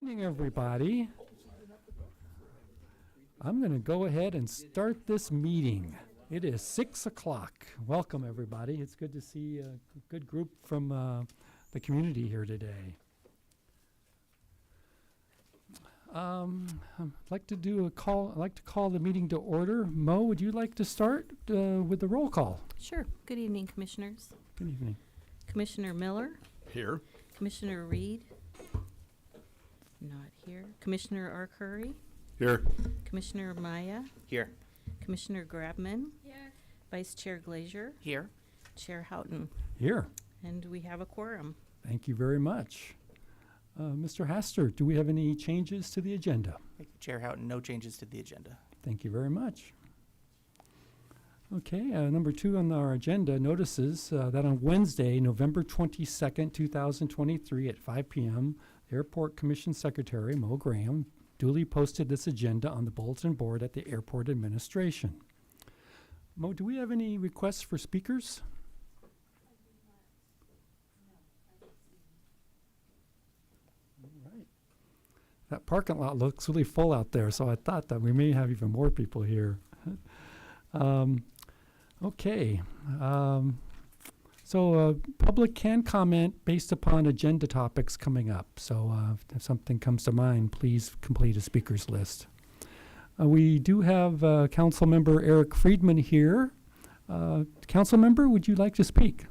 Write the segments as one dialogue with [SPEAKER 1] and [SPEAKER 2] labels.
[SPEAKER 1] Good evening, everybody. I'm going to go ahead and start this meeting. It is 6 o'clock. Welcome, everybody. It's good to see a good group from the community here today. I'd like to do a call. I'd like to call the meeting to order. Mo, would you like to start with the roll call?
[SPEAKER 2] Sure. Good evening, Commissioners.
[SPEAKER 1] Good evening.
[SPEAKER 2] Commissioner Miller,
[SPEAKER 3] Here.
[SPEAKER 2] Commissioner Reed, not here. Commissioner Arcuri,
[SPEAKER 3] Here.
[SPEAKER 2] Commissioner Maya,
[SPEAKER 3] Here.
[SPEAKER 2] Commissioner Grabman, Vice Chair Glazier,
[SPEAKER 3] Here.
[SPEAKER 2] Chair Houghton,
[SPEAKER 1] Here.
[SPEAKER 2] and we have a quorum.
[SPEAKER 1] Thank you very much. Mr. Haster, do we have any changes to the agenda?
[SPEAKER 4] Thank you, Chair Houghton. No changes to the agenda.
[SPEAKER 1] Thank you very much. Okay, number 2 on our agenda notices that on Wednesday, November 22nd, 2023 at 5 p.m., Airport Commission Secretary Mo Graham duly posted this agenda on the bulletin board at the Airport Administration. Mo, do we have any requests for speakers? All right. That parking lot looks really full out there, so I thought that we may have even more people here. Okay. So public can comment based upon agenda topics coming up. So if something comes to mind, please complete a speakers list. We do have Council Member Eric Friedman here. Council Member, would you like to speak?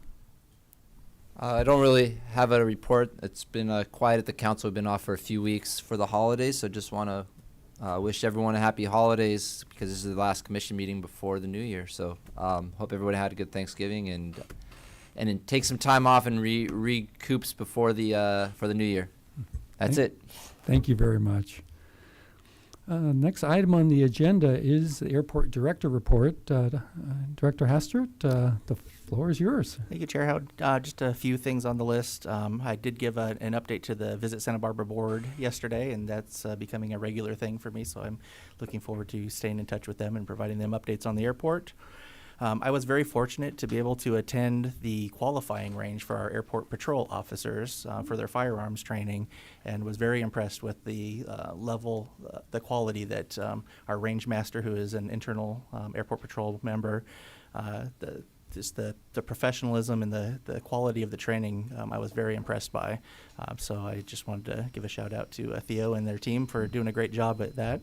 [SPEAKER 5] I don't really have a report. It's been quiet at the council. We've been off for a few weeks for the holidays, so just want to wish everyone a happy holidays because this is the last commission meeting before the new year. So hope everyone had a good Thanksgiving and then take some time off and recoups before the for the new year. That's it.
[SPEAKER 1] Thank you very much. Next item on the agenda is the Airport Director Report. Director Hastert, the floor is yours.
[SPEAKER 4] Thank you, Chair Houghton. Just a few things on the list. I did give an update to the Visit Santa Barbara board yesterday, and that's becoming a regular thing for me, so I'm looking forward to staying in touch with them and providing them updates on the airport. I was very fortunate to be able to attend the qualifying range for our airport patrol officers for their firearms training, and was very impressed with the level, the quality that our range master, who is an internal airport patrol member, the professionalism and the quality of the training, I was very impressed by. So I just wanted to give a shout out to Theo and their team for doing a great job at that.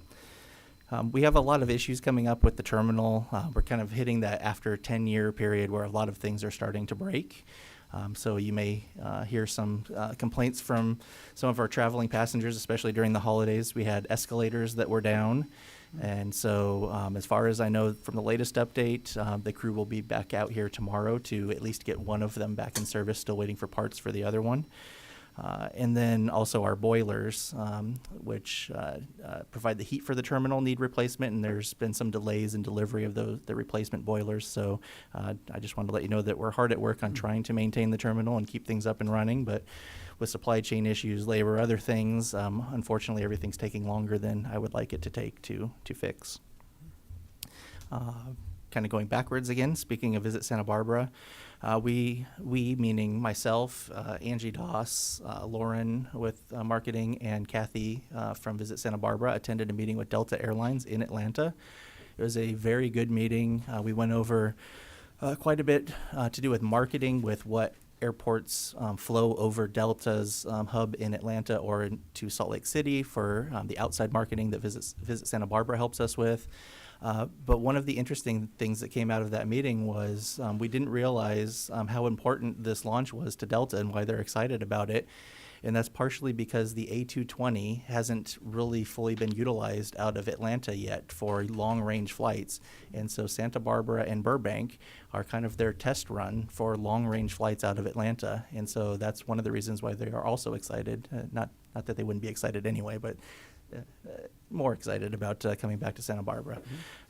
[SPEAKER 4] We have a lot of issues coming up with the terminal. We're kind of hitting that after 10-year period where a lot of things are starting to break. So you may hear some complaints from some of our traveling passengers, especially during the holidays. We had escalators that were down. And so as far as I know from the latest update, the crew will be back out here tomorrow to at least get one of them back in service, still waiting for parts for the other one. And then also our boilers, which provide the heat for the terminal, need replacement, and there's been some delays in delivery of the replacement boilers. So I just wanted to let you know that we're hard at work on trying to maintain the terminal and keep things up and running, but with supply chain issues, labor, other things, unfortunately everything's taking longer than I would like it to take to fix. Kind of going backwards again, speaking of Visit Santa Barbara, we meaning myself, Angie Doss, Lauren with marketing, and Kathy from Visit Santa Barbara attended a meeting with Delta Airlines in Atlanta. It was a very good meeting. We went over quite a bit to do with marketing, with what airports flow over Delta's hub in Atlanta or to Salt Lake City for the outside marketing that Visit Santa Barbara helps us with. But one of the interesting things that came out of that meeting was we didn't realize how important this launch was to Delta and why they're excited about it. And that's partially because the A220 hasn't really fully been utilized out of Atlanta yet for long-range flights. And so Santa Barbara and Burbank are kind of their test run for long-range flights out of Atlanta. And so that's one of the reasons why they are also excited. Not that they wouldn't be excited anyway, but more excited about coming back to Santa Barbara,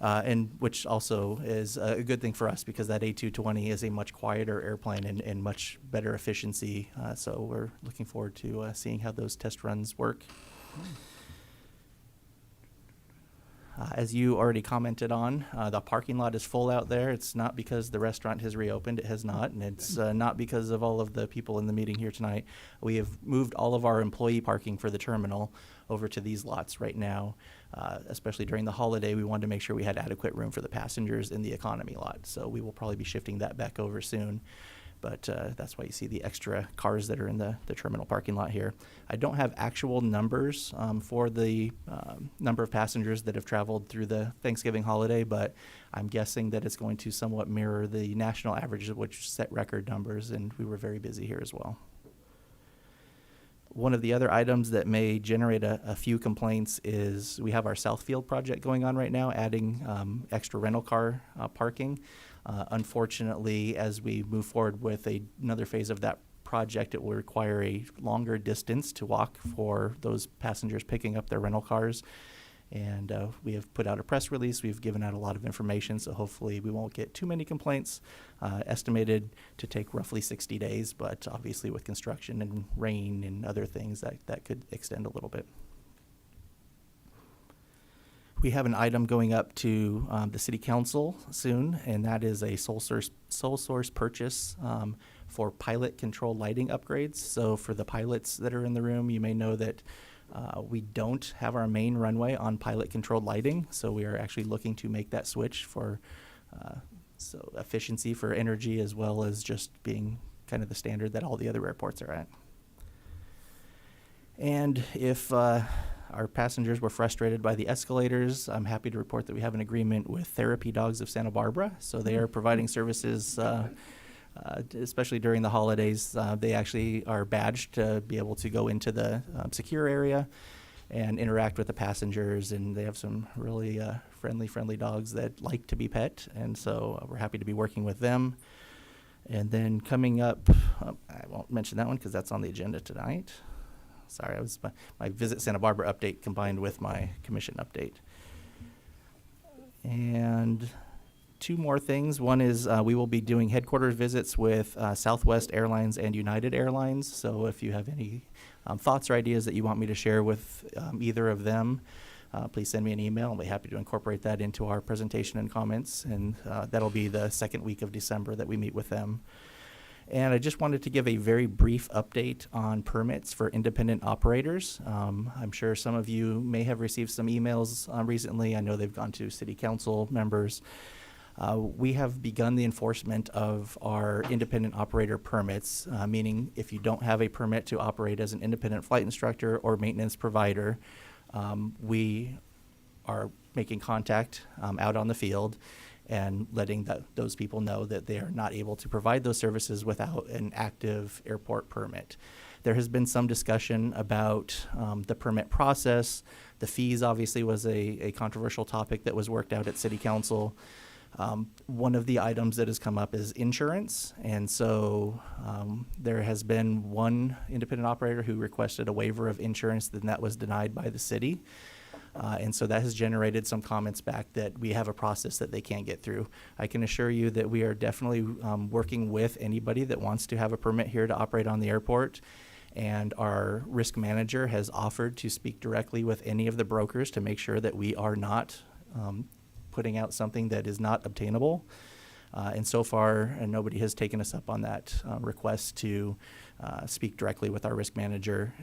[SPEAKER 4] and which also is a good thing for us because that A220 is a much quieter airplane and much better efficiency. So we're looking forward to seeing how those test runs work. As you already commented on, the parking lot is full out there. It's not because the restaurant has reopened. It has not. And it's not because of all of the people in the meeting here tonight. We have moved all of our employee parking for the terminal over to these lots right now. Especially during the holiday, we wanted to make sure we had adequate room for the passengers in the economy lot. So we will probably be shifting that back over soon. But that's why you see the extra cars that are in the terminal parking lot here. I don't have actual numbers for the number of passengers that have traveled through the Thanksgiving holiday, but I'm guessing that it's going to somewhat mirror the national averages, which set record numbers, and we were very busy here as well. One of the other items that may generate a few complaints is we have our Southfield project going on right now, adding extra rental car parking. Unfortunately, as we move forward with another phase of that project, it will require a longer distance to walk for those passengers picking up their rental cars. And we have put out a press release. We've given out a lot of information, so hopefully we won't get too many complaints. Estimated to take roughly 60 days, but obviously with construction and rain and other things, that could extend a little bit. We have an item going up to the City Council soon, and that is a sole source purchase for pilot control lighting upgrades. So for the pilots that are in the room, you may know that we don't have our main runway on pilot controlled lighting, so we are actually looking to make that switch for so efficiency for energy, as well as just being kind of the standard that all the other airports are at. And if our passengers were frustrated by the escalators, I'm happy to report that we have an agreement with Therapy Dogs of Santa Barbara. So they are providing services, especially during the holidays. They actually are badged to be able to go into the secure area and interact with the passengers. And they have some really friendly dogs that like to be pet. And so we're happy to be working with them. And then coming up, I won't mention that one because that's on the agenda tonight. Sorry, I was my Visit Santa Barbara update combined with my commission update. And two more things. One is we will be doing headquarters visits with Southwest Airlines and United Airlines. So if you have any thoughts or ideas that you want me to share with either of them, please send me an email. I'll be happy to incorporate that into our presentation and comments. And that'll be the second week of December that we meet with them. And I just wanted to give a very brief update on permits for independent operators. I'm sure some of you may have received some emails recently. I know they've gone to city council members. We have begun the enforcement of our independent operator permits, meaning if you don't have a permit to operate as an independent flight instructor or maintenance provider, we are making contact out on the field and letting those people know that they are not able to provide those services without an active airport permit. There has been some discussion about the permit process. The fees obviously was a controversial topic that was worked out at City Council. One of the items that has come up is insurance, and so there has been one independent operator who requested a waiver of insurance, then that was denied by the city. And so that has generated some comments back that we have a process that they can't get through. I can assure you that we are definitely working with anybody that wants to have a permit here to operate on the airport. And our risk manager has offered to speak directly with any of the brokers to make sure that we are not putting out something that is not obtainable. And so far, nobody has taken us up on that request to speak directly with our risk manager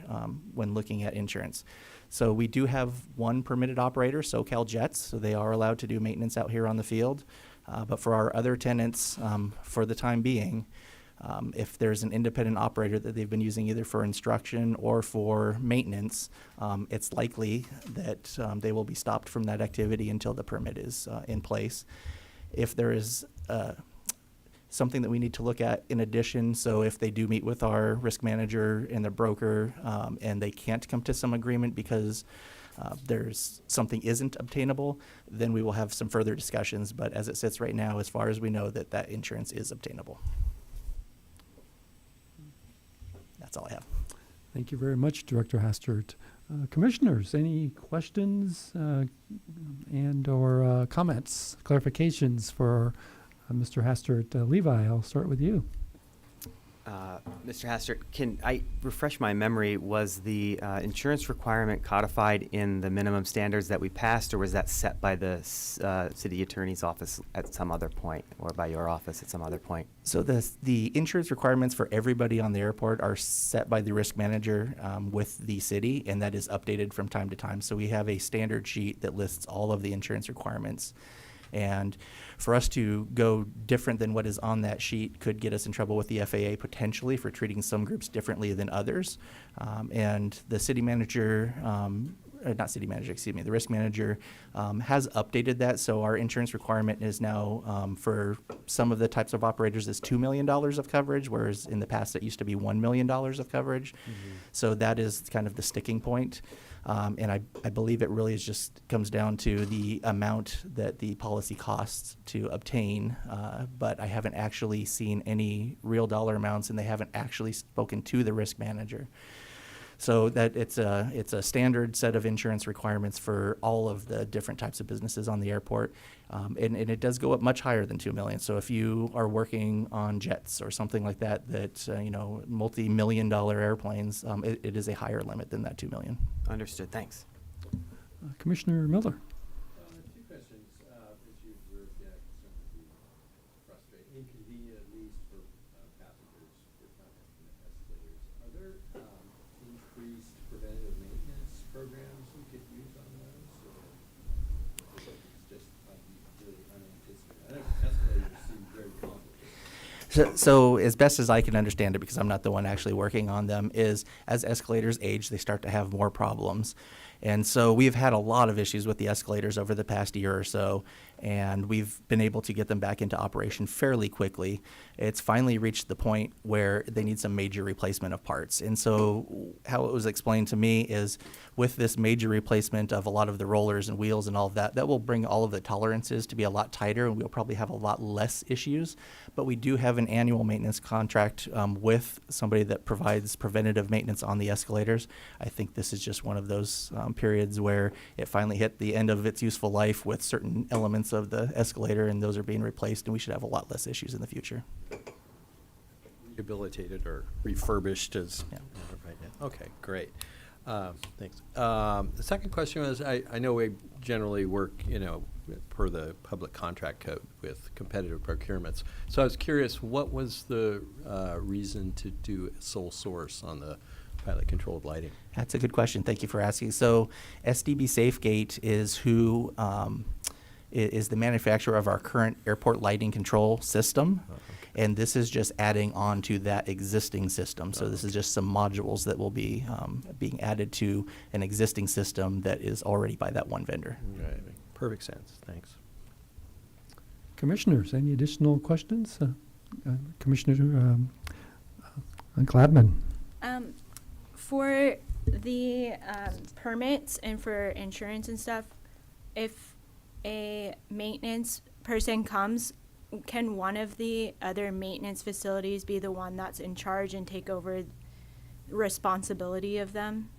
[SPEAKER 4] when looking at insurance. So we do have one permitted operator, SoCal Jets, so they are allowed to do maintenance out here on the field. But for our other tenants, for the time being, if there's an independent operator that they've been using either for instruction or for maintenance, it's likely that they will be stopped from that activity until the permit is in place. If there is something that we need to look at in addition, so if they do meet with our risk manager and the broker and they can't come to some agreement because there's something isn't obtainable, then we will have some further discussions. But as it sits right now, as far as we know, that insurance is obtainable. That's all I have.
[SPEAKER 1] Thank you very much, Director Hastert. Commissioners, any questions and or comments, clarifications for Mr. Hastert? Levi, I'll start with you.
[SPEAKER 3] Mr. Hastert, can I refresh my memory? Was the insurance requirement codified in the minimum standards that we passed, or was that set by the city attorney's office at some other point, or by your office at some other point?
[SPEAKER 4] So the insurance requirements for everybody on the airport are set by the risk manager with the city, and that is updated from time to time. So we have a standard sheet that lists all of the insurance requirements. And for us to go different than what is on that sheet could get us in trouble with the FAA potentially for treating some groups differently than others. And the city manager, not city manager, excuse me, the risk manager has updated that. So our insurance requirement is now for some of the types of operators is $2 million of coverage, whereas in the past it used to be $1 million of coverage. So that is kind of the sticking point. And I believe it really is just comes down to the amount that the policy costs to obtain, but I haven't actually seen any real dollar amounts, and they haven't actually spoken to the risk manager. So that it's a standard set of insurance requirements for all of the different types of businesses on the airport, and it does go up much higher than $2 million. So if you are working on jets or something like that, multi-million-dollar airplanes, it is a higher limit than that $2 million.
[SPEAKER 3] Understood. Thanks.
[SPEAKER 1] Commissioner Miller.
[SPEAKER 6] Two questions. As you observed, some of the frustrating, inconvenient, at least for passengers, for escalators. Are there increased preventative maintenance programs we could use on those, or is it just really unanticipated? I know escalators seem very complicated.
[SPEAKER 4] So as best as I can understand it, because I'm not the one actually working on them, is as escalators age, they start to have more problems. And so we've had a lot of issues with the escalators over the past year or so, and we've been able to get them back into operation fairly quickly. It's finally reached the point where they need some major replacement of parts. And so how it was explained to me is with this major replacement of a lot of the rollers and wheels and all of that, that will bring all of the tolerances to be a lot tighter, and we'll probably have a lot less issues. But we do have an annual maintenance contract with somebody that provides preventative maintenance on the escalators. I think this is just one of those periods where it finally hit the end of its useful life with certain elements of the escalator, and those are being replaced, and we should have a lot less issues in the future.
[SPEAKER 6] Rehabilitated or refurbished as
[SPEAKER 4] Yeah.
[SPEAKER 6] right now. Okay, great. Thanks. The second question was, I know we generally work, per the public contract code with competitive procurements. So I was curious, what was the reason to do sole source on the pilot controlled lighting?
[SPEAKER 4] That's a good question. Thank you for asking. So SDB SafeGate is who is the manufacturer of our current airport lighting control system.
[SPEAKER 6] Oh, okay.
[SPEAKER 4] And this is just adding on to that existing system. So
[SPEAKER 6] Oh,
[SPEAKER 4] this is just some modules that will be being added to an existing system that is already by that one vendor.
[SPEAKER 6] Right. Perfect sense. Thanks.
[SPEAKER 1] Commissioners, any additional questions? Commissioner Gladman.
[SPEAKER 7] For the permits and for insurance and stuff, if a maintenance person comes, can one of the other maintenance facilities be the one that's in charge and take over responsibility of them?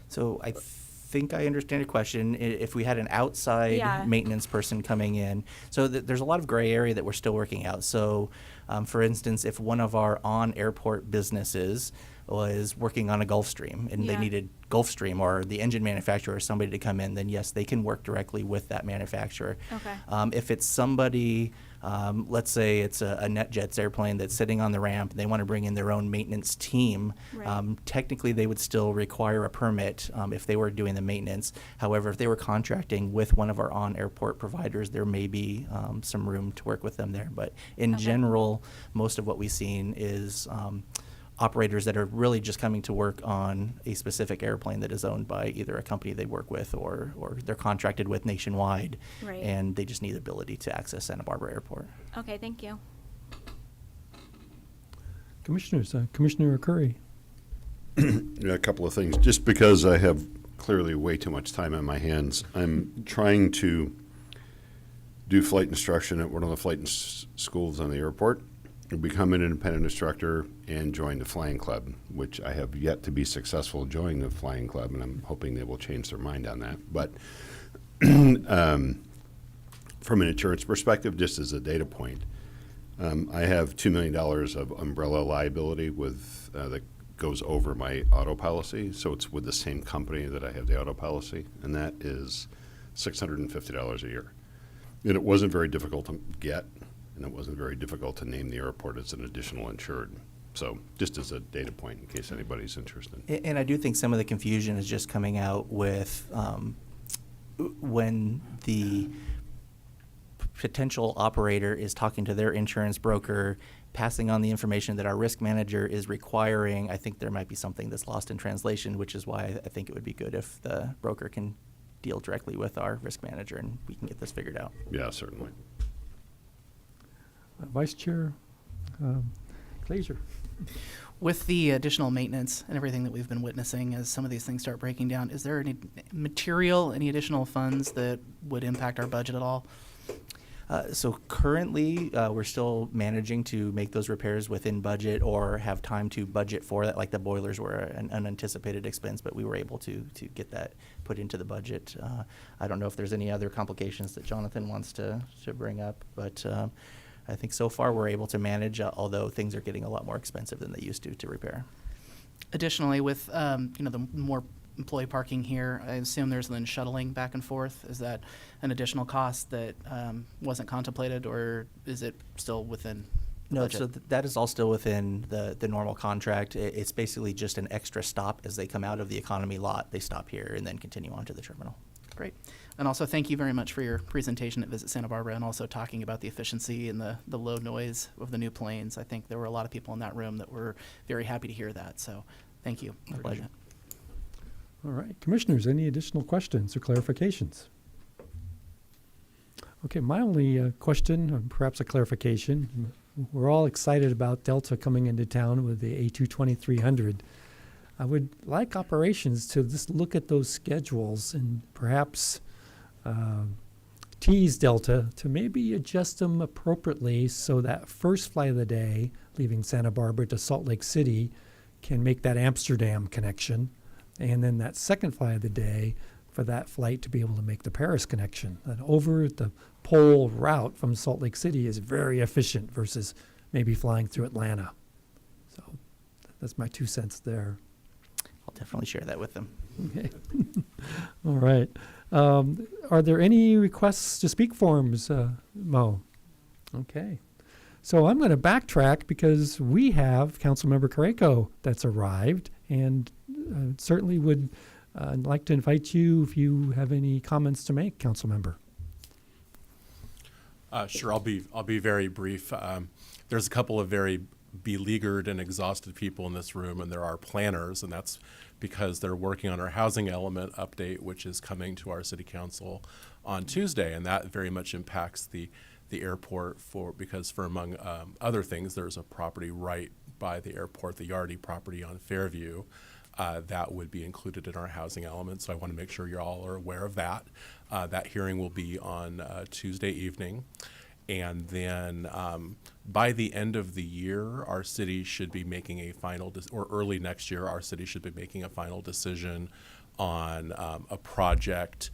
[SPEAKER 4] So I think I understand your question. If we had an outside
[SPEAKER 7] Yeah.
[SPEAKER 4] maintenance person coming in, so there's a lot of gray area that we're still working out. So, for instance, if one of our on-airport businesses was working on a Gulfstream and they
[SPEAKER 7] Yeah.
[SPEAKER 4] needed Gulfstream or the engine manufacturer or somebody to come in, then yes, they can work directly with that manufacturer.
[SPEAKER 7] Okay.
[SPEAKER 4] If it's somebody, let's say it's a NetJets airplane that's sitting on the ramp and they want to bring in their own maintenance team,
[SPEAKER 7] Right.
[SPEAKER 4] technically they would still require a permit if they were doing the maintenance. However, if they were contracting with one of our on-airport providers, there may be some room to work with them there. But in
[SPEAKER 7] Okay.
[SPEAKER 4] general, most of what we've seen is operators that are really just coming to work on a specific airplane that is owned by either a company they work with or they're contracted with nationwide,
[SPEAKER 7] Right.
[SPEAKER 4] and they just need the ability to access Santa Barbara Airport.
[SPEAKER 7] Okay, thank you.
[SPEAKER 1] Commissioners, Commissioner Curry.
[SPEAKER 8] Yeah, a couple of things. Just because I have clearly way too much time on my hands, I'm trying to do flight instruction at one of the flight schools on the airport, become an independent instructor, and join the flying club, which I have yet to be successful joining the flying club, and I'm hoping they will change their mind on that. But from an insurance perspective, just as a data point, I have $2 million of umbrella liability with, that goes over my auto policy. So it's with the same company that I have the auto policy, and that is $650 a year. And it wasn't very difficult to get, and it wasn't very difficult to name the airport as an additional insured. So just as a data point in case anybody's interested.
[SPEAKER 4] And I do think some of the confusion is just coming out with when the potential operator is talking to their insurance broker, passing on the information that our risk manager is requiring. I think there might be something that's lost in translation, which is why I think it would be good if the broker can deal directly with our risk manager and we can get this figured out.
[SPEAKER 8] Yeah, certainly.
[SPEAKER 1] Vice Chair Glazer.
[SPEAKER 9] With the additional maintenance and everything that we've been witnessing as some of these things start breaking down, is there any material, any additional funds that would impact our budget at all?
[SPEAKER 4] So currently, we're still managing to make those repairs within budget or have time to budget for that. Like the boilers were an unanticipated expense, but we were able to get that put into the budget. I don't know if there's any other complications that Jonathan wants to bring up, but I think so far we're able to manage, although things are getting a lot more expensive than they used to repair.
[SPEAKER 9] Additionally, with the more employee parking here, I assume there's then shuttling back and forth. Is that an additional cost that wasn't contemplated, or is it still within the
[SPEAKER 4] No,
[SPEAKER 9] budget?
[SPEAKER 4] so that is all still within the normal contract. It's basically just an extra stop as they come out of the economy lot. They stop here and then continue on to the terminal.
[SPEAKER 9] Great. And also, thank you very much for your presentation at Visit Santa Barbara and also talking about the efficiency and the low noise of the new planes. I think there were a lot of people in that room that were very happy to hear that. So thank you.
[SPEAKER 4] My
[SPEAKER 9] for doing
[SPEAKER 4] pleasure.
[SPEAKER 9] that.
[SPEAKER 1] All right, commissioners, any additional questions or clarifications? Okay, my only question, or perhaps a clarification, we're all excited about Delta coming into town with the A220-300. I would like operations to just look at those schedules and perhaps tease Delta to maybe adjust them appropriately so that first flight of the day, leaving Santa Barbara to Salt Lake City, can make that Amsterdam connection. And then that second flight of the day for that flight to be able to make the Paris connection. And over the pole route from Salt Lake City is very efficient versus maybe flying through Atlanta. So that's my 2 cents there.
[SPEAKER 4] I'll definitely share that with them.
[SPEAKER 1] Okay. All right. Are there any requests to speak forms, Mo? Okay. So I'm going to backtrack because we have Councilmember Carrico that's arrived, and certainly would like to invite you if you have any comments to make, Councilmember.
[SPEAKER 10] Sure, I'll be very brief. There's a couple of very beleaguered and exhausted people in this room, and there are planners, and that's because they're working on our housing element update, which is coming to our city council on Tuesday, and that very much impacts the airport because for among other things, there's a property right by the airport, the Yardy property on Fairview, that would be included in our housing element. So I want to make sure you all are aware of that. That hearing will be on Tuesday evening. And then by the end of the year, our city should be making a final, or early next year, our city should be making a final decision on a project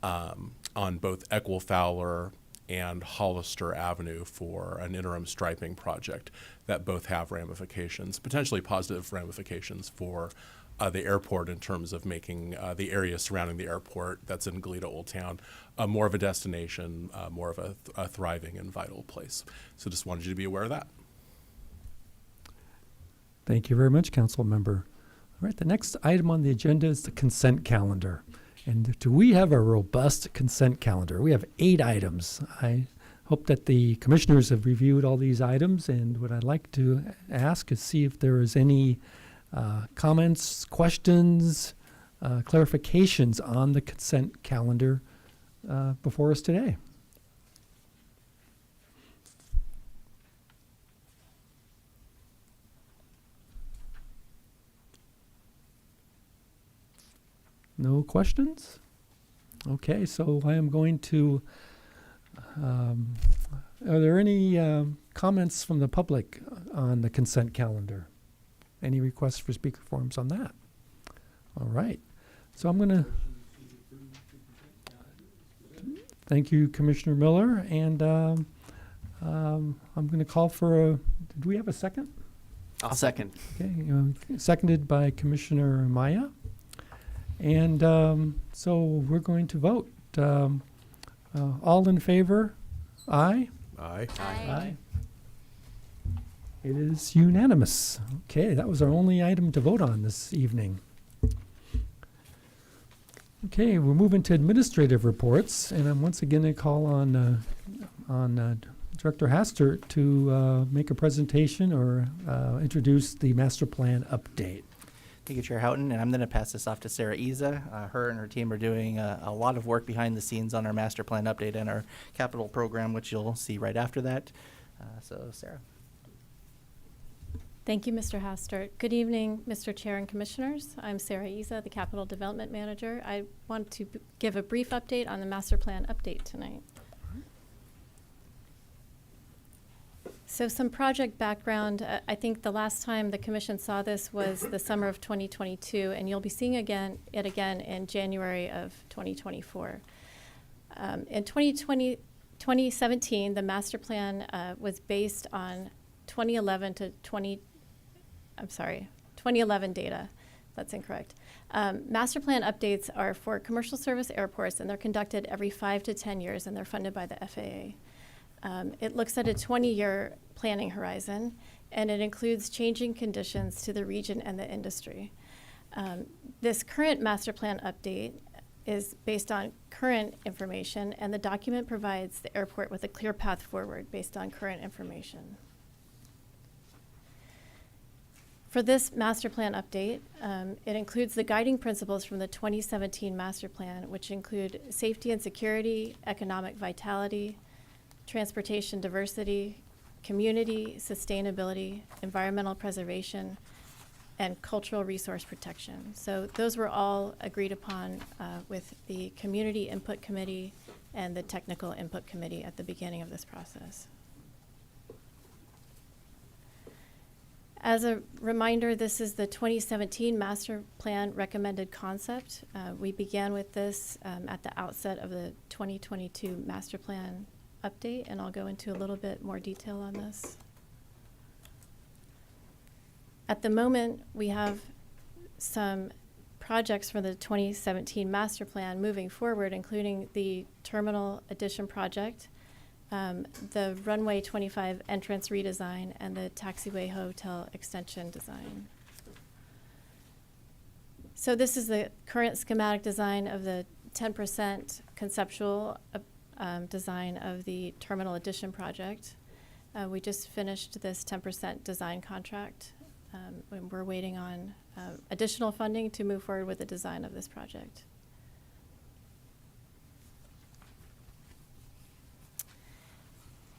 [SPEAKER 10] on both Equifowler and Hollister Avenue for an interim striping project that both have ramifications, potentially positive ramifications for the airport in terms of making the area surrounding the airport that's in Goleta Old Town more of a destination, more of a thriving and vital place. So just wanted you to be aware of that.
[SPEAKER 1] Thank you very much, Council Member. All right, the next item on the agenda is the consent calendar. And do we have a robust consent calendar? We have 8 items. I hope that the commissioners have reviewed all these items, and what I'd like to ask is see if there is any comments, questions, clarifications on the consent calendar before us today. No questions? Okay, so I am going to, are there any comments from the public on the consent calendar? Any requests for speaker forums on that? All right, so I'm going to thank you, Commissioner Miller, and I'm going to call for a, did we have a second?
[SPEAKER 3] I'll second.
[SPEAKER 1] Okay, seconded by Commissioner Maya. And so we're going to vote. All in favor? Aye?
[SPEAKER 10] Aye.
[SPEAKER 1] Aye. It is unanimous. Okay, that was our only item to vote on this evening. Okay, we're moving to administrative reports, and I'm once again going to call on Director Hastert to make a presentation or introduce the master plan update.
[SPEAKER 4] Thank you, Chair Houghton, and I'm going to pass this off to Sarah Isa. Her and her team are doing a lot of work behind the scenes on our master plan update and our capital program, which you'll see right after that. So, Sarah.
[SPEAKER 11] Thank you, Mr. Hastert. Good evening, Mr. Chair and Commissioners. I'm Sarah Isa, the Capital Development Manager. I want to give a brief update on the master plan update tonight. So some project background. I think the last time the Commission saw this was the summer of 2022, and you'll be seeing it again in January of 2024. In 2017, the master plan was based on 2011 data. That's incorrect. Master plan updates are for commercial service airports, and they're conducted every 5 to 10 years, and they're funded by the FAA. It looks at a 20-year planning horizon, and it includes changing conditions to the region and the industry. This current master plan update is based on current information, and the document provides the airport with a clear path forward based on current information. For this master plan update, it includes the guiding principles from the 2017 master plan, which include safety and security, economic vitality, transportation diversity, community sustainability, environmental preservation, and cultural resource protection. So those were all agreed upon with the Community Input Committee and the Technical Input Committee at the beginning of this process. As a reminder, this is the 2017 master plan recommended concept. We began with this at the outset of the 2022 master plan update, and I'll go into a little bit more detail on this. At the moment, we have some projects for the 2017 master plan moving forward, including the terminal addition project, the runway 25 entrance redesign, and the taxiway hotel extension design. So this is the current schematic design of the 10% conceptual design of the terminal addition project. We just finished this 10% design contract. And we're waiting on additional funding to move forward with the design of this project.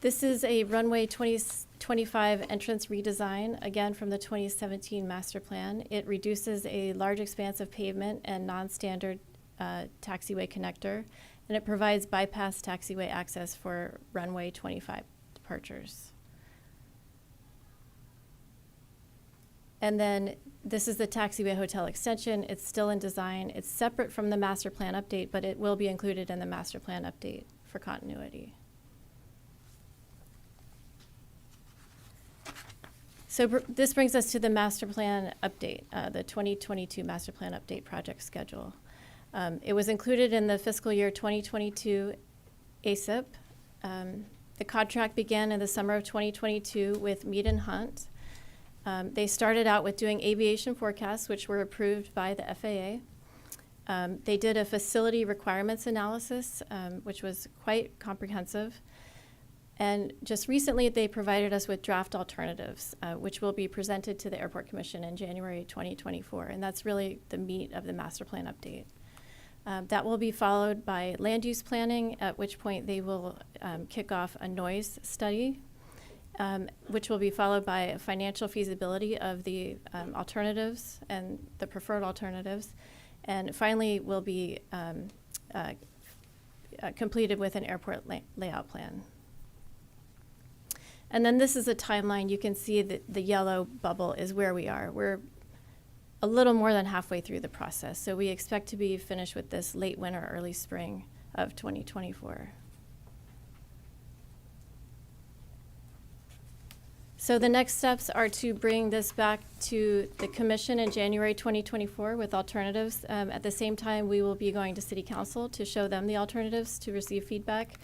[SPEAKER 11] This is a runway 2025 entrance redesign, again from the 2017 master plan. It reduces a large expanse of pavement and non-standard taxiway connector, and it provides bypass taxiway access for runway 25 departures. And then this is the taxiway hotel extension. It's still in design. It's separate from the master plan update, but it will be included in the master plan update for continuity. So this brings us to the master plan update, the 2022 master plan update project schedule. It was included in the fiscal year 2022 ASIP. The contract began in the summer of 2022 with Mead and Hunt. They started out with doing aviation forecasts, which were approved by the FAA. They did a facility requirements analysis, which was quite comprehensive. And just recently, they provided us with draft alternatives, which will be presented to the Airport Commission in January 2024. And that's really the meat of the master plan update. That will be followed by land use planning, at which point they will kick off a noise study, which will be followed by a financial feasibility of the alternatives and the preferred alternatives. And finally, will be completed with an airport layout plan. And then this is a timeline. You can see that the yellow bubble is where we are. We're a little more than halfway through the process. So we expect to be finished with this late winter, early spring of 2024. So the next steps are to bring this back to the commission in January 2024 with alternatives. At the same time, we will be going to City Council to show them the alternatives to receive feedback.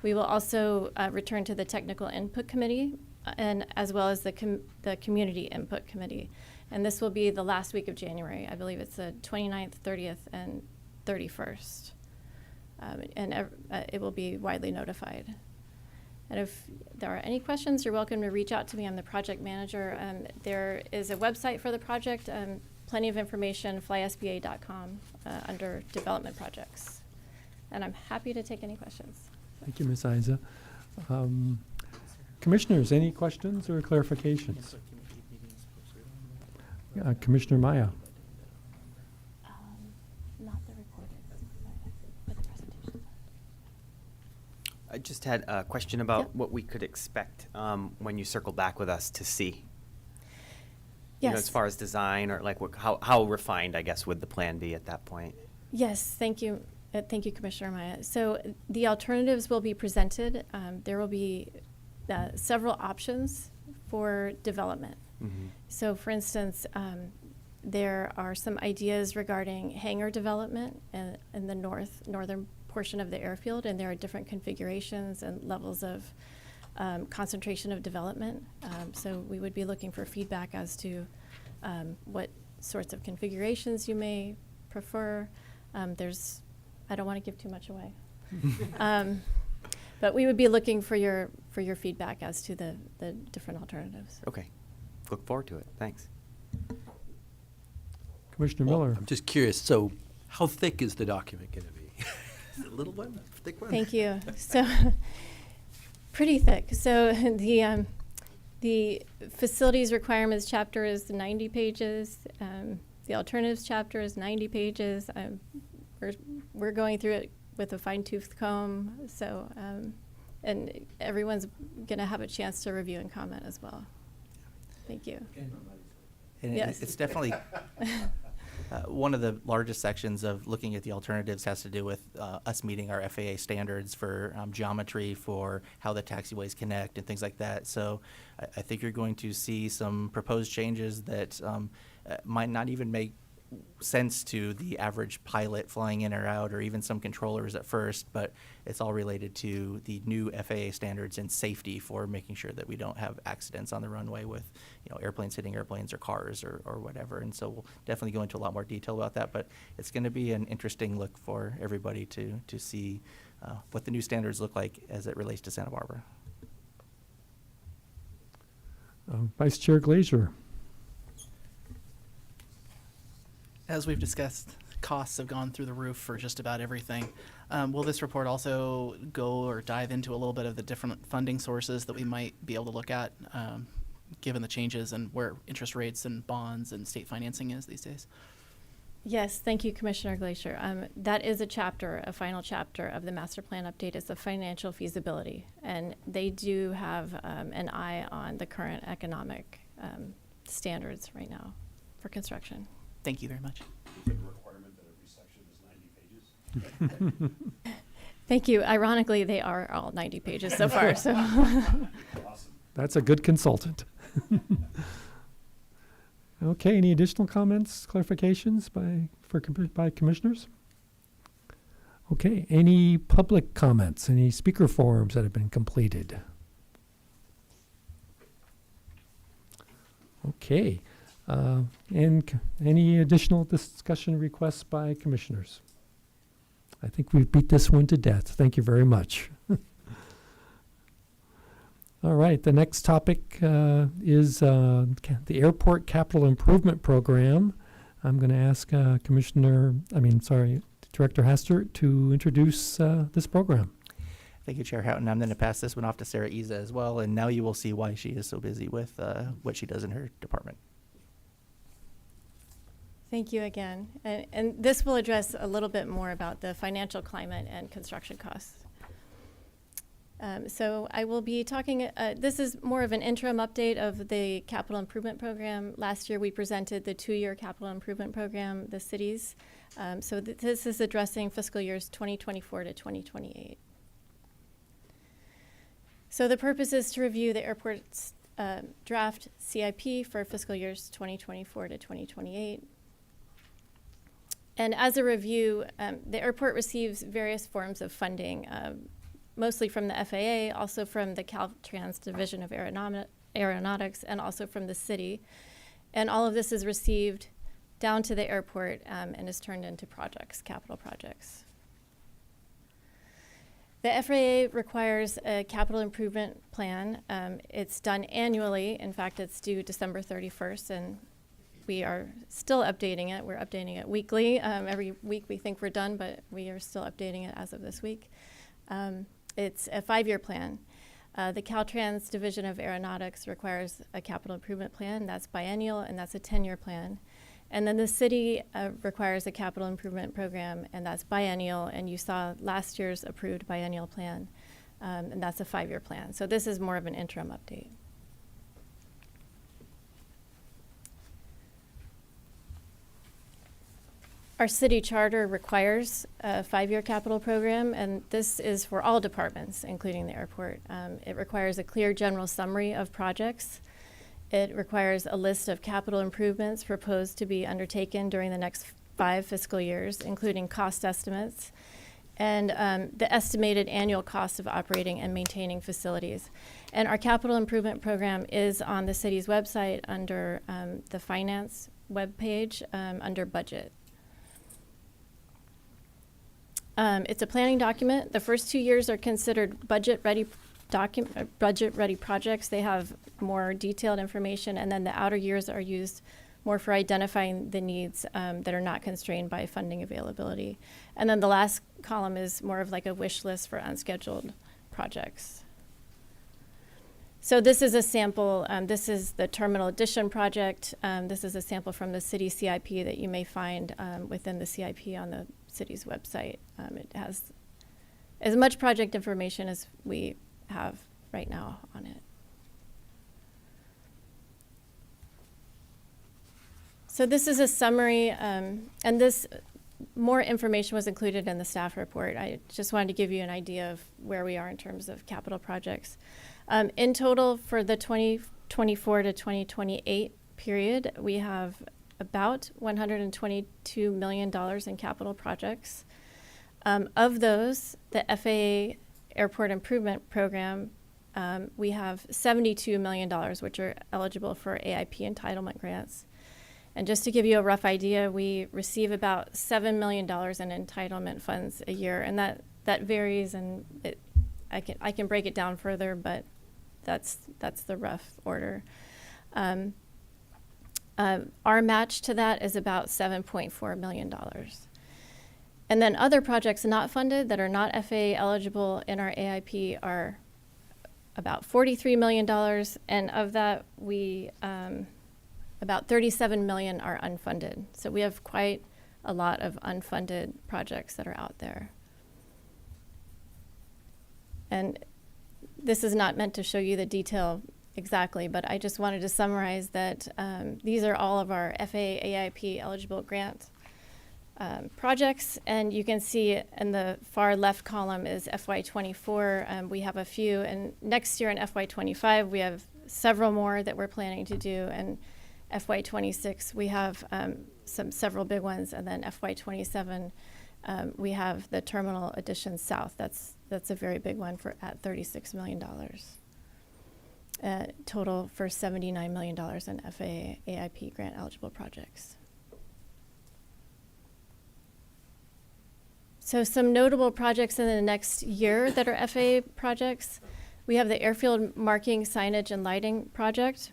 [SPEAKER 11] We will also return to the Technical Input Committee and as well as the Community Input Committee. And this will be the last week of January. I believe it's the 29th, 30th, and 31st. It will be widely notified. And if there are any questions, you're welcome to reach out to me. I'm the project manager. There is a website for the project, plenty of information, flysba.com, under development projects. And I'm happy to take any questions.
[SPEAKER 1] Thank you, Ms. Isa. Commissioners, any questions or clarifications? Commissioner Maya.
[SPEAKER 11] Not the recorded, but the presentation.
[SPEAKER 3] I just had a question about
[SPEAKER 11] Yep.
[SPEAKER 3] what we could expect when you circle back with us to see.
[SPEAKER 11] Yes.
[SPEAKER 3] You know, as far as design or like how refined, I guess, would the plan be at that point?
[SPEAKER 11] Yes, thank you. Thank you, Commissioner Maya. So the alternatives will be presented. There will be several options for development.
[SPEAKER 3] Mm-hmm.
[SPEAKER 11] So for instance, there are some ideas regarding hangar development in the northern portion of the airfield, and there are different configurations and levels of concentration of development. So we would be looking for feedback as to what sorts of configurations you may prefer. I don't want to give too much away. But we would be looking for your feedback as to the different alternatives.
[SPEAKER 3] Okay. Look forward to it. Thanks.
[SPEAKER 1] Commissioner Miller.
[SPEAKER 6] I'm just curious, so how thick is the document going to be? Is it a little one, thick one?
[SPEAKER 11] Thank you. So, pretty thick. So the facilities requirements chapter is 90 pages. The alternatives chapter is 90 pages. We're going through it with a fine-tooth comb. So, and everyone's going to have a chance to review and comment as well. Thank you.
[SPEAKER 4] And
[SPEAKER 11] Yes.
[SPEAKER 4] it's definitely one of the largest sections of looking at the alternatives has to do with us meeting our FAA standards for geometry, for how the taxiways connect and things like that. So I think you're going to see some proposed changes that might not even make sense to the average pilot flying in or out, or even some controllers at first, but it's all related to the new FAA standards and safety for making sure that we don't have accidents on the runway with, you know, airplanes hitting airplanes or cars or whatever. And so we'll definitely go into a lot more detail about that, but it's going to be an interesting look for everybody to see what the new standards look like as it relates to Santa Barbara.
[SPEAKER 1] Vice Chair Glazer.
[SPEAKER 9] As we've discussed, costs have gone through the roof for just about everything. Will this report also go or dive into a little bit of the different funding sources that we might be able to look at, given the changes and where interest rates and bonds and state financing is these days?
[SPEAKER 11] Yes, thank you, Commissioner Glacier. That is a final chapter of the master plan update is the financial feasibility. And they do have an eye on the current economic standards right now for construction.
[SPEAKER 9] Thank you very much.
[SPEAKER 8] Is it a requirement that every section is 90 pages?
[SPEAKER 11] Thank you. Ironically, they are all 90 pages so far. So,
[SPEAKER 8] Awesome.
[SPEAKER 1] That's a good consultant. Okay, any additional comments, clarifications by commissioners? Okay, any public comments, any speaker forums that have been completed? Okay, and any additional discussion requests by commissioners? I think we've beat this one to death. Thank you very much. All right, the next topic is the Airport Capital Improvement Program. I'm going to ask Director Hastert to introduce this program.
[SPEAKER 4] Thank you, Chair Houghton. I'm going to pass this one off to Sarah Isa as well, and now you will see why she is so busy with what she does in her department.
[SPEAKER 11] thank you again. And this will address a little bit more about the financial climate and construction costs. So I will be talking, this is more of an interim update of the capital improvement program. Last year we presented the 2-year capital improvement program, the cities. So this is addressing fiscal years 2024 to 2028. So the purpose is to review the airport's draft CIP for fiscal years 2024 to 2028. And as a review, the airport receives various forms of funding, mostly from the FAA, also from the Caltrans Division of Aeronautics, and also from the city. And all of this is received down to the airport and is turned into projects, capital projects. The FAA requires a capital improvement plan. It's done annually. In fact, it's due December 31st, and we are still updating it. We're updating it weekly. Every week we think we're done, but we are still updating it as of this week. It's a 5-year plan. The Caltrans Division of Aeronautics requires a capital improvement plan. That's biennial, and that's a 10-year plan. And then the city requires a capital improvement program, and that's biennial. And you saw last year's approved biennial plan, and that's a 5-year plan. So this is more of an interim update. Our city charter requires a 5-year capital program, and this is for all departments, including the airport. It requires a clear general summary of projects. It requires a list of capital improvements proposed to be undertaken during the next 5 fiscal years, including cost estimates, and the estimated annual cost of operating and maintaining facilities. And our capital improvement program is on the city's website under the finance webpage under budget. It's a planning document. The first 2 years are considered budget-ready projects. They have more detailed information, and then the outer years are used more for identifying the needs that are not constrained by funding availability. And then the last column is more of like a wish list for unscheduled projects. So this is a sample. This is the Terminal Addition project. This is a sample from the city CIP that you may find within the CIP on the city's website. It has as much project information as we have right now on it. So this is a summary, and this more information was included in the staff report. I just wanted to give you an idea of where we are in terms of capital projects. In total, for the 2024 to 2028 period, we have about $122 million in capital projects. Of those, the FAA Airport Improvement Program, we have $72 million, which are eligible for AIP entitlement grants. And just to give you a rough idea, we receive about $7 million in entitlement funds a year, and that varies, and I can break it down further, but that's the rough order. Our match to that is about $7.4 million. And then other projects not funded that are not FAA eligible in our AIP are about $43 million, and of that, we about $37 million are unfunded. So we have quite a lot of unfunded projects that are out there. And this is not meant to show you the detail exactly, but I just wanted to summarize that these are all of our FAA AIP eligible grant projects, and you can see in the far left column is FY24. We have a few, and next year in FY25 we have several more that we're planning to do, and FY26 we have several big ones, and then FY27 we have the Terminal Addition South. That's a very big one at $36 million. Total for $79 million in FAA AIP grant eligible projects. So some notable projects in the next year that are FAA projects. We have the airfield marking, signage, and lighting project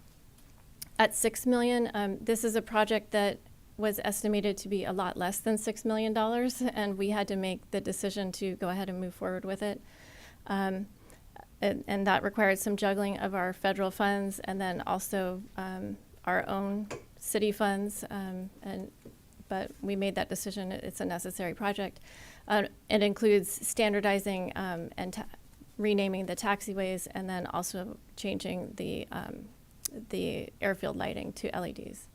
[SPEAKER 11] at $6 million. This is a project that was estimated to be a lot less than $6 million, and we had to make the decision to go ahead and move forward with it. And that required some juggling of our federal funds and then also our own city funds. But we made that decision. It's a necessary project. It includes standardizing and renaming the taxiways, and then also changing the airfield lighting to LEDs.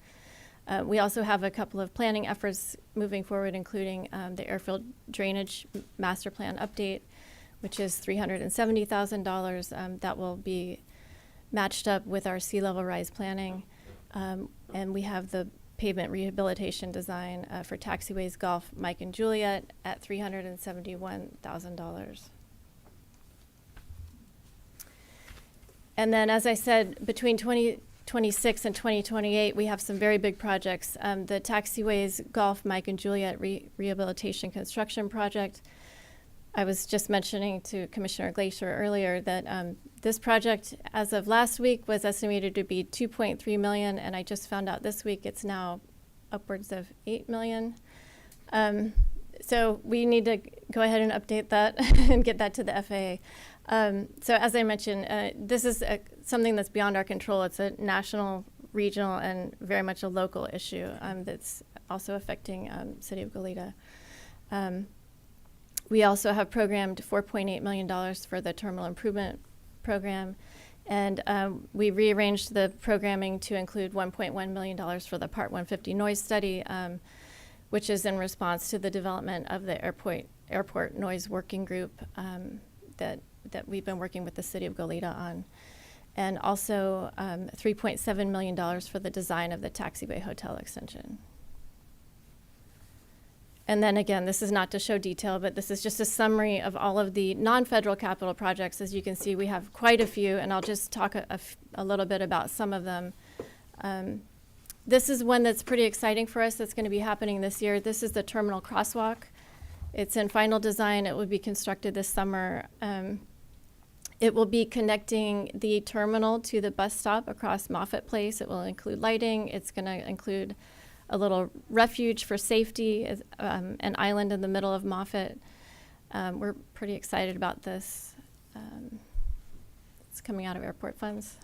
[SPEAKER 11] We also have a couple of planning efforts moving forward, including the airfield drainage master plan update, which is $370,000. That will be matched up with our sea level rise planning. And we have the pavement rehabilitation design for taxiways Golf, Mike and Juliet at $371,000. And then, as I said, between 2026 and 2028, we have some very big projects. The taxiways Golf, Mike and Juliet rehabilitation construction project. I was just mentioning to Commissioner Glacier earlier that this project, as of last week, was estimated to be $2.3 million, and I just found out this week it's now upwards of $8 million. So we need to go ahead and update that and get that to the FAA. So as I mentioned, this is something that's beyond our control. It's a national, regional, and very much a local issue that's also affecting City of Goleta. We also have programmed $4.8 million for the terminal improvement program, and we rearranged the programming to include $1.1 million for the Part 150 noise study, which is in response to the development of the airport noise working group that we've been working with the City of Goleta on, and also $3.7 million for the design of the taxiway hotel extension. And then again, this is not to show detail, but this is just a summary of all of the non-federal capital projects. As you can see, we have quite a few, and I'll just talk a little bit about some of them. This is one that's pretty exciting for us that's going to be happening this year. This is the terminal crosswalk. It's in final design. It will be constructed this summer. It will be connecting the terminal to the bus stop across Moffett Place. It will include lighting. It's going to include a little refuge for safety, an island in the middle of Moffett. We're pretty excited about this. It's coming out of airport funds.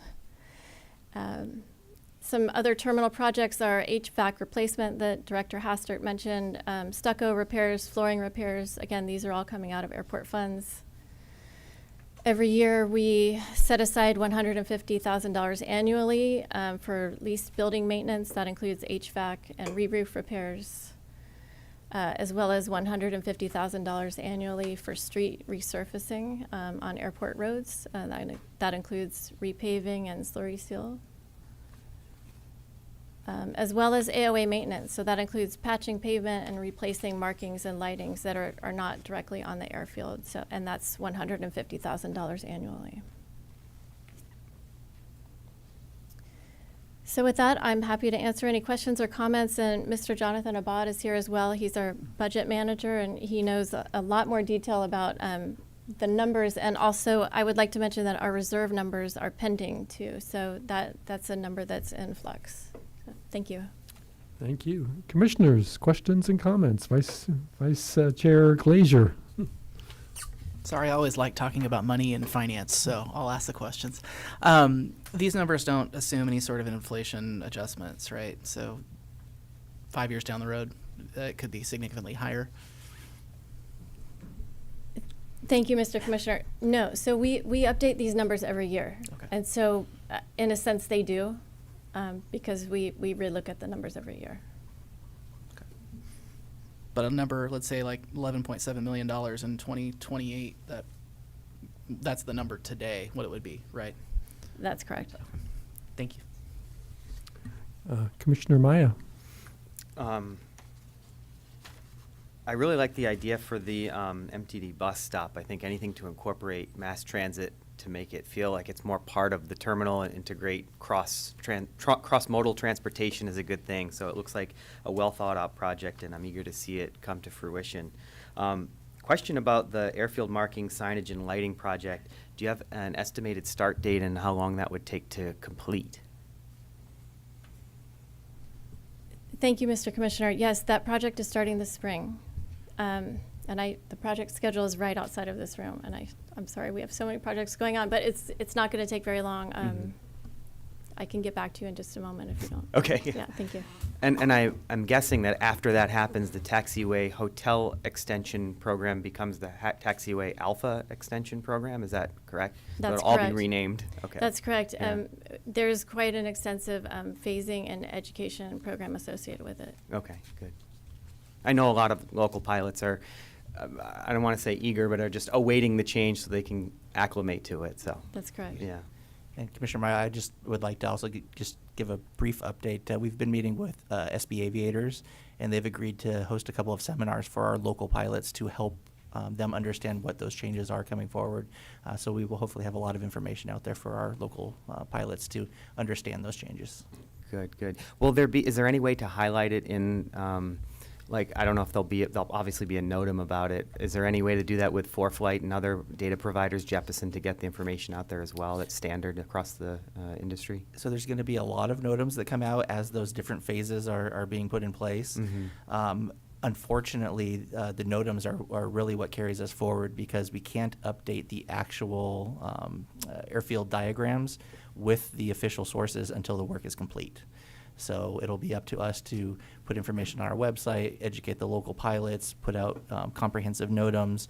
[SPEAKER 11] Some other terminal projects are HVAC replacement that Director Hastert mentioned, stucco repairs, flooring repairs. Again, these are all coming out of airport funds. Every year, we set aside $150,000 annually for leased building maintenance. That includes HVAC and re-roof repairs, as well as $150,000 annually for street resurfacing on airport roads. That includes repaving and slurry seal, as well as AOA maintenance. So that includes patching pavement and replacing markings and lightings that are not directly on the airfield. So, and that's $150,000 annually. So with that, I'm happy to answer any questions or comments. And Mr. Jonathan Abad is here as well. He's our budget manager, and he knows a lot more detail about the numbers. And also, I would like to mention that our reserve numbers are pending too. So that's a number that's in flux. Thank you.
[SPEAKER 1] Thank you. Commissioners, questions and comments? Vice Chair Glazier.
[SPEAKER 9] Sorry, I always like talking about money and finance, so I'll ask the questions. These numbers don't assume any sort of inflation adjustments, right? So 5 years down the road, it could be significantly higher.
[SPEAKER 11] Thank you, Mr. Commissioner. No, so we update these numbers every year.
[SPEAKER 9] Okay.
[SPEAKER 11] And so in a sense they do. Because we relook at the numbers every year.
[SPEAKER 9] Okay. But a number, let's say like $11.7 million in 2028, that's the number today, what it would be, right?
[SPEAKER 11] That's correct.
[SPEAKER 9] Thank you.
[SPEAKER 1] Commissioner Maya.
[SPEAKER 3] I really like the idea for the MTD bus stop. I think anything to incorporate mass transit to make it feel like it's more part of the terminal and integrate cross-modal transportation is a good thing. So it looks like a well-thought-out project, and I'm eager to see it come to fruition. Question about the airfield marking, signage, and lighting project. Do you have an estimated start date and how long that would take to complete?
[SPEAKER 11] Thank you, Mr. Commissioner. Yes, that project is starting this spring. And the project schedule is right outside of this room. And I'm sorry, we have so many projects going on, but it's not going to take very long. I can get back to you in just a moment if you don't.
[SPEAKER 3] Okay.
[SPEAKER 11] Yeah, thank you.
[SPEAKER 3] And I'm guessing that after that happens, the taxiway hotel extension program becomes the taxiway alpha extension program. Is that correct?
[SPEAKER 11] That's
[SPEAKER 3] They'll all
[SPEAKER 11] correct.
[SPEAKER 3] be renamed. Okay.
[SPEAKER 11] That's correct.
[SPEAKER 3] Yeah.
[SPEAKER 11] There's quite an extensive phasing and education program associated with it.
[SPEAKER 3] Okay, good. I know a lot of local pilots are, I don't want to say eager, but are just awaiting the change so they can acclimate to it. So
[SPEAKER 11] That's correct.
[SPEAKER 3] yeah.
[SPEAKER 4] And Commissioner Maya, I just would like to also just give a brief update. We've been meeting with SB Aviators, and they've agreed to host a couple of seminars for our local pilots to help them understand what those changes are coming forward. So we will hopefully have a lot of information out there for our local pilots to understand those changes.
[SPEAKER 3] Good, good. Is there any way to highlight it in, like, I don't know if there'll obviously be a NOTAM about it. Is there any way to do that with ForeFlight and other data providers, Jeppesen, to get the information out there as well that's standard across the industry?
[SPEAKER 4] So there's going to be a lot of NOTAMs that come out as those different phases are being put in place. Unfortunately, the NOTAMs are really what carries us forward because we can't update the actual airfield diagrams with the official sources until the work is complete. So it'll be up to us to put information on our website, educate the local pilots, put out comprehensive NOTAMs.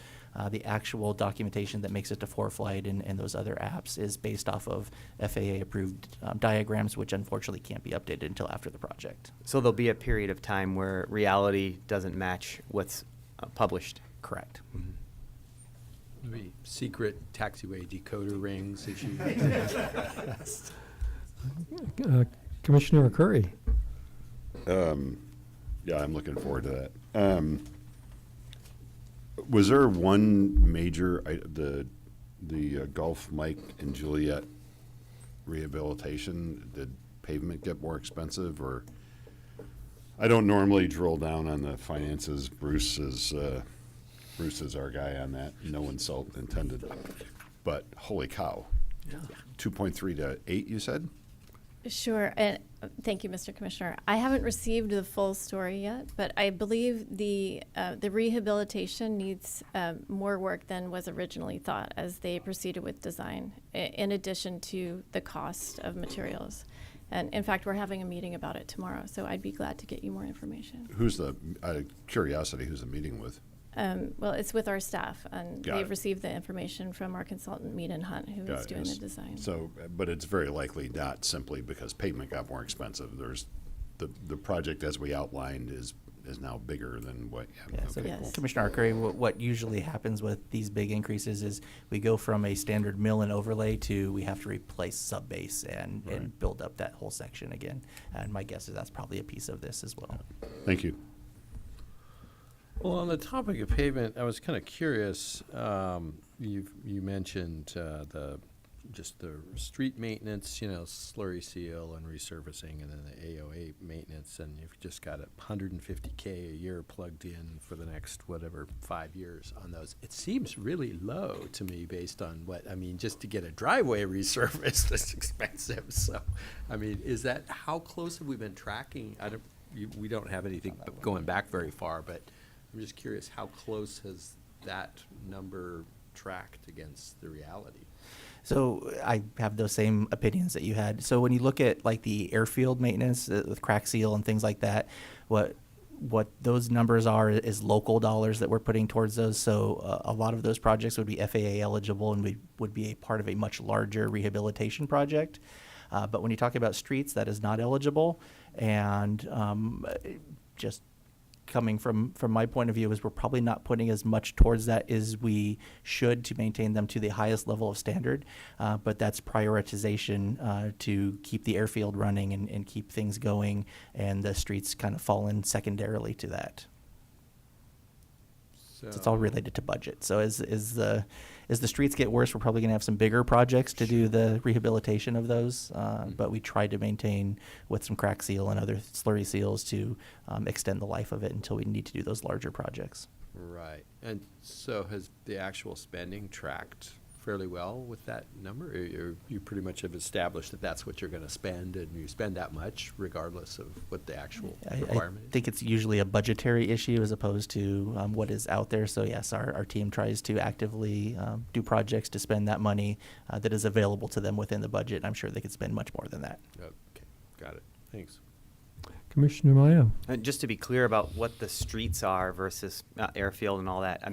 [SPEAKER 4] The actual documentation that makes it to ForeFlight and those other apps is based off of FAA-approved diagrams, which unfortunately can't be updated until after the project.
[SPEAKER 3] So there'll be a period of time where reality doesn't match what's published.
[SPEAKER 4] Correct.
[SPEAKER 6] Maybe secret taxiway decoder rings that you.
[SPEAKER 1] Commissioner Curry.
[SPEAKER 8] Yeah, I'm looking forward to that. Was there one major, the Gulf Mike and Juliet rehabilitation, did pavement get more expensive, or? I don't normally drill down on the finances. Bruce is our guy on that. No insult intended. But holy cow. 2.3 to 8, you said?
[SPEAKER 11] Sure, and thank you, Mr. Commissioner. I haven't received the full story yet, but I believe the rehabilitation needs more work than was originally thought as they proceeded with design, in addition to the cost of materials. And in fact, we're having a meeting about it tomorrow, so I'd be glad to get you more information.
[SPEAKER 8] Who's curiosity, who's the meeting with?
[SPEAKER 11] Well, it's with our staff, and
[SPEAKER 8] Got
[SPEAKER 11] they've
[SPEAKER 8] it.
[SPEAKER 11] received the information from our consultant, Mead and Hunt, who is doing the design.
[SPEAKER 8] So, but it's very likely not simply because pavement got more expensive. There's, the project as we outlined is now bigger than what.
[SPEAKER 4] Yeah, so
[SPEAKER 8] okay,
[SPEAKER 11] Yes.
[SPEAKER 8] cool.
[SPEAKER 4] Commissioner Arcuri, what usually happens with these big increases is we go from a standard mill and overlay to we have to replace subbase and
[SPEAKER 8] Right.
[SPEAKER 4] build up that whole section again. And my guess is that's probably a piece of this as well.
[SPEAKER 8] Thank you.
[SPEAKER 6] Well, on the topic of pavement, I was kind of curious. You mentioned the street maintenance, slurry seal and resurfacing, and then the AOA maintenance, and you've just got $150K a year plugged in for the next 5 years on those. It seems really low to me based on just to get a driveway resurfaced is expensive. So, how close have we been tracking? We don't have anything going back very far, but I'm just curious, how close has that number tracked against the reality?
[SPEAKER 4] So I have those same opinions that you had. So when you look at like the airfield maintenance with crack seal and things like that, what those numbers are is local dollars that we're putting towards those. So a lot of those projects would be FAA eligible and we would be a part of a much larger rehabilitation project. But when you talk about streets, that is not eligible. And just coming from my point of view is we're probably not putting as much towards that as we should to maintain them to the highest level of standard. But that's prioritization to keep the airfield running and keep things going, and the streets kind of fall in secondarily to that. So it's all related to budget. So as the streets get worse, we're probably going to have some bigger projects to do the rehabilitation of those. But we try to maintain with some crack seal and other slurry seals to extend the life of it until we need to do those larger projects.
[SPEAKER 6] Right. And so has the actual spending tracked fairly well with that number? Or you pretty much have established that that's what you're going to spend, and you spend that much regardless of what the actual requirement
[SPEAKER 4] I
[SPEAKER 6] is?
[SPEAKER 4] think it's usually a budgetary issue as opposed to what is out there. So yes, our team tries to actively do projects to spend that money that is available to them within the budget. I'm sure they could spend much more than that.
[SPEAKER 6] Okay, got it. Thanks.
[SPEAKER 1] Commissioner Maya.
[SPEAKER 3] Just to be clear about what the streets are versus airfield and all that,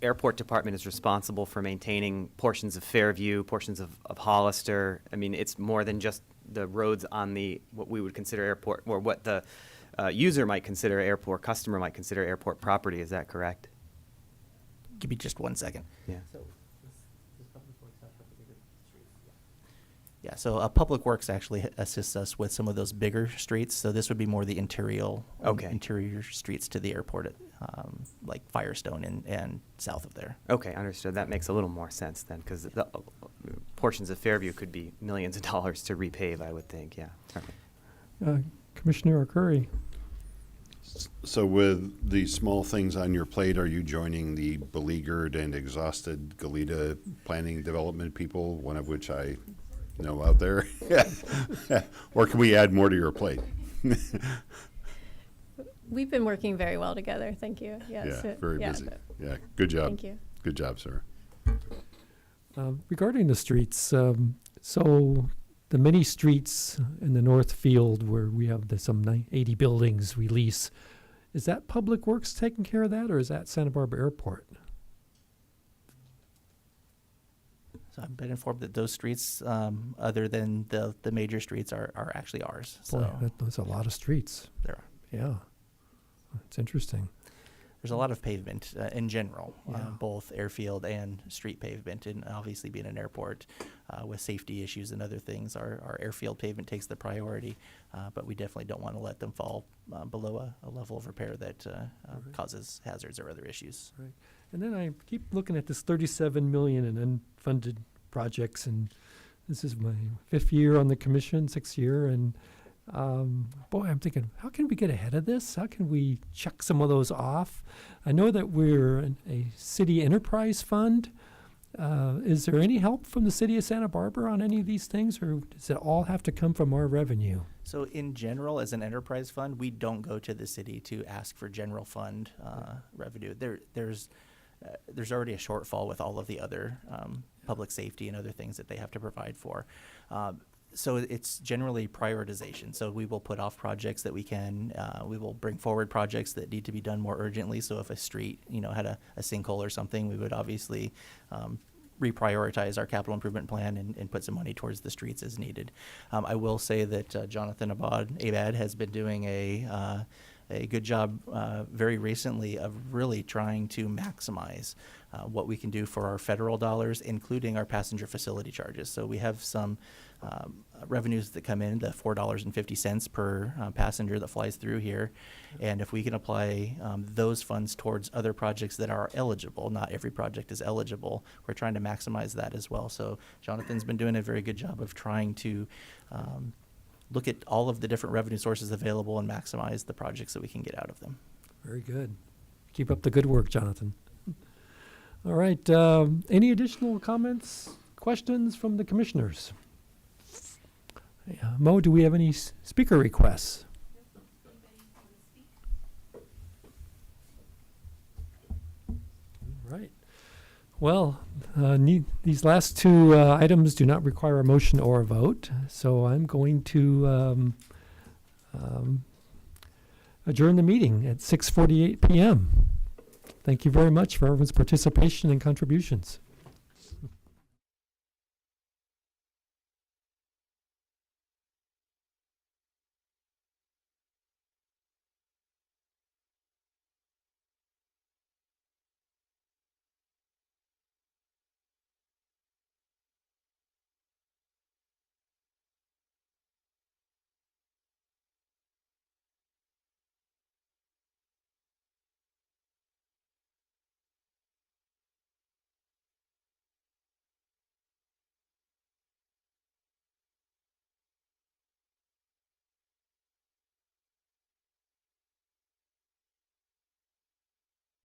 [SPEAKER 3] airport department is responsible for maintaining portions of Fairview, portions of Hollister. It's more than just the roads on what we would consider airport, or what the user might consider airport, customer might consider airport property. Is that correct?
[SPEAKER 4] Give me just 1 second.
[SPEAKER 3] Yeah.
[SPEAKER 4] So Yeah, so Public Works actually assists us with some of those bigger streets. So this would be more the
[SPEAKER 3] Okay.
[SPEAKER 4] interior streets to the airport, like Firestone and south of there.
[SPEAKER 3] Okay, understood. That makes a little more sense then, because the portions of Fairview could be millions of dollars to repave, I would think, yeah. Okay.
[SPEAKER 1] Commissioner Curry.
[SPEAKER 8] So with the small things on your plate, are you joining the beleaguered and exhausted Goleta planning development people, one of which I know out there? Or can we add more to your plate?
[SPEAKER 11] We've been working very well together. Thank you. Yes.
[SPEAKER 8] Yeah, very
[SPEAKER 11] yeah,
[SPEAKER 8] busy.
[SPEAKER 11] but-
[SPEAKER 8] Yeah, good job.
[SPEAKER 11] Thank you.
[SPEAKER 8] Good job, sir.
[SPEAKER 1] Regarding the streets, so the many streets in the North Field where we have some 80 buildings we lease, is that Public Works taking care of that, or is that Santa Barbara Airport?
[SPEAKER 4] So I've been informed that those streets, other than the major streets, are actually ours. So
[SPEAKER 1] Boy, that's a lot of streets.
[SPEAKER 4] there are.
[SPEAKER 1] Yeah, it's interesting.
[SPEAKER 4] There's a lot of pavement in general,
[SPEAKER 1] Yeah.
[SPEAKER 4] both airfield and street pavement, and obviously being an airport with safety issues and other things, our airfield pavement takes the priority, but we definitely don't want to let them fall below a level of repair that causes hazards or other issues.
[SPEAKER 1] Right. And then I keep looking at this 37 million in unfunded projects, and this is my 5th year on the commission, 6th year, and boy, I'm thinking, how can we get ahead of this? How can we check some of those off? I know that we're a city enterprise fund. Is there any help from the city of Santa Barbara on any of these things, or does it all have to come from our revenue?
[SPEAKER 4] So in general, as an enterprise fund, we don't go to the city to ask for general fund revenue. There's already a shortfall with all of the other public safety and other things that they have to provide for. So it's generally prioritization. So we will put off projects that we can. We will bring forward projects that need to be done more urgently. So if a street, had a sinkhole or something, we would obviously reprioritize our capital improvement plan and put some money towards the streets as needed. I will say that Jonathan Abad has been doing a good job very recently of really trying to maximize what we can do for our federal dollars, including our passenger facility charges. So we have some revenues that come in, the $4.50 per passenger that flies through here. And if we can apply those funds towards other projects that are eligible, not every project is eligible, we're trying to maximize that as well. So Jonathan's been doing a very good job of trying to look at all of the different revenue sources available and maximize the projects that we can get out of them.
[SPEAKER 1] Very good. Keep up the good work, Jonathan. All right. Any additional comments, questions from the commissioners? Mo, do we have any speaker requests? All right. Well, these last two items do not require a motion or a vote, so I'm going to adjourn the meeting at 6:48 p.m. Thank you very much for everyone's participation and contributions.